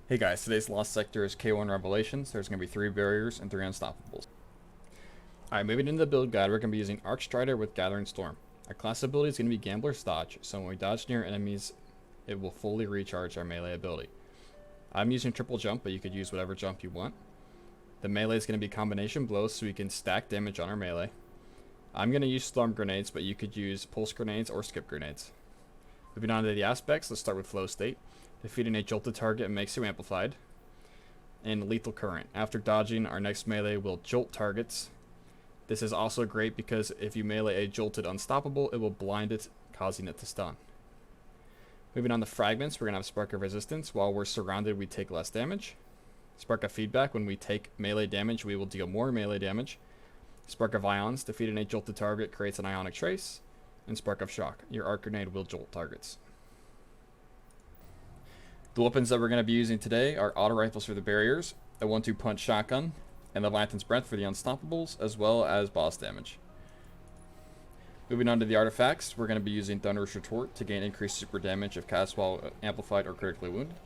Hey guys, today's Lost Sector is K1 Revelations. There's going to be 3 barriers and 3 unstoppables. Alright, moving into the build guide, we're going to be using Arcstrider with Gathering Storm. Our class ability is going to be Gambler's Dodge, so when we dodge near enemies, it will fully recharge our melee ability. I'm using triple jump, but you could use whatever jump you want. The melee is going to be combination blows, so we can stack damage on our melee. I'm going to use storm grenades, but you could use pulse grenades or skip grenades. Moving on to the aspects, let's start with flow state. Defeating a jolted target makes you amplified. And lethal current. After dodging, our next melee will jolt targets. This is also great because if you melee a jolted unstoppable, it will blind it, causing it to stun. Moving on to fragments, we're going to have Spark of Resistance. While we're surrounded, we take less damage. Spark of Feedback, when we take melee damage, we will deal more melee damage. Spark of Ions, defeating a jolted target creates an ionic trace. And Spark of Shock, your arc grenade will jolt targets. The weapons that we're going to be using today are auto rifles for the barriers, a 1-2 punch shotgun, and the Lantern's Breath for the unstoppables, as well as boss damage. Moving on to the artifacts, we're going to be using Thunderous Retort to gain increased super damage if cast while amplified or critically wounded.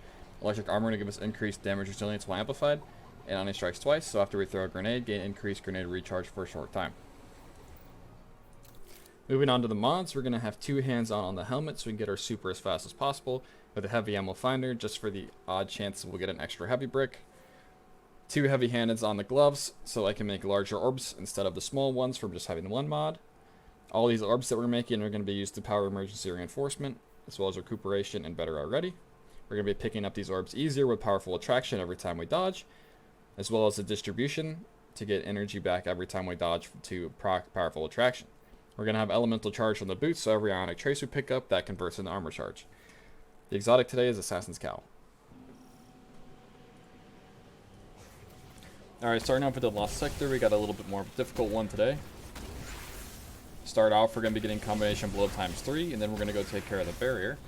Electric Armor to give us increased damage resilience while amplified, and only strikes twice, so after we throw a grenade, gain increased grenade recharge for a short time. Moving on to the mods, we're going to have 2 hands-on on the helmet so we can get our super as fast as possible, with a heavy ammo finder just for the odd chance we'll get an extra heavy brick. 2 heavy handeds on the gloves so I can make larger orbs instead of the small ones from just having one mod. All these orbs that we're making are going to be used to power emergency reinforcement, as well as recuperation and better already. We're going to be picking up these orbs easier with powerful attraction every time we dodge, as well as the distribution to get energy back every time we dodge to proc powerful attraction. We're going to have elemental charge on the boots, so every ionic trace we pick up, that converts into armor charge. The exotic today is Assassin's Cowl. Alright, starting off with the Lost Sector, we got a little bit more difficult one today. Start off, we're going to be getting combination blow times 3, and then we're going to go take care of the barrier.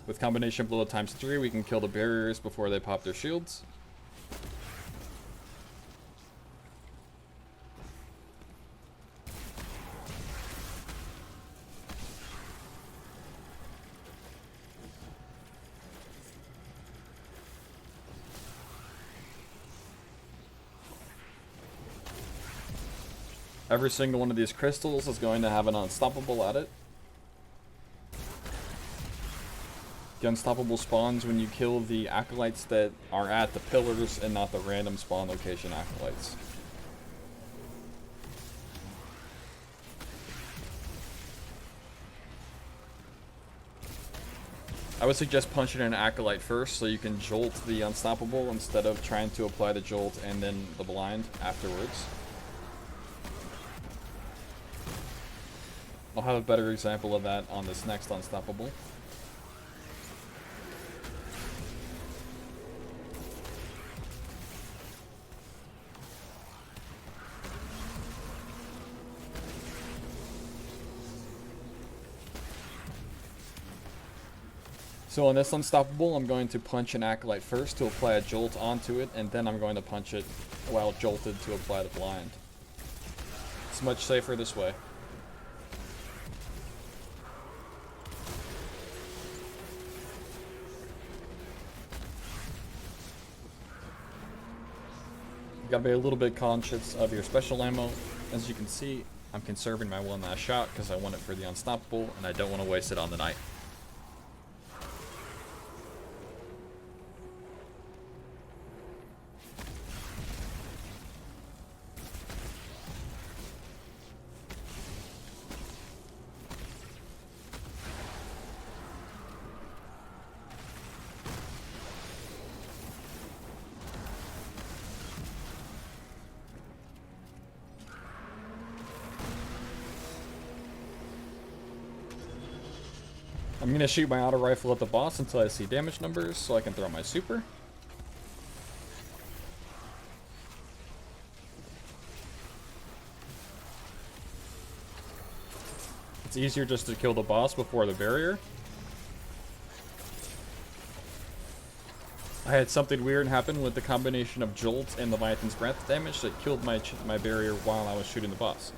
With combination blow times 3, we can kill the barriers before they pop their shields. Every single one of these crystals is going to have an unstoppable at it. The unstoppable spawns when you kill the acolytes that are at the pillars and not the random spawn location acolytes. I would suggest punching an acolyte first so you can jolt the unstoppable instead of trying to apply the jolt and then the blind afterwards. I'll have a better example of that on this next unstoppable. So on this unstoppable, I'm going to punch an acolyte first to apply a jolt onto it, and then I'm going to punch it while jolted to apply the blind. It's much safer this way. You gotta be a little bit conscious of your special ammo. As you can see, I'm conserving my one last shot because I want it for the unstoppable, and I don't want to waste it on the knight. I'm going to shoot my auto rifle at the boss until I see damage numbers so I can throw my super. It's easier just to kill the boss before the barrier. I had something weird happen with the combination of Jolt and the Leviathan's Breath damage that killed my barrier while I was shooting the boss.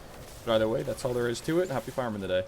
It But either way, that's all there is to it. Happy farming today.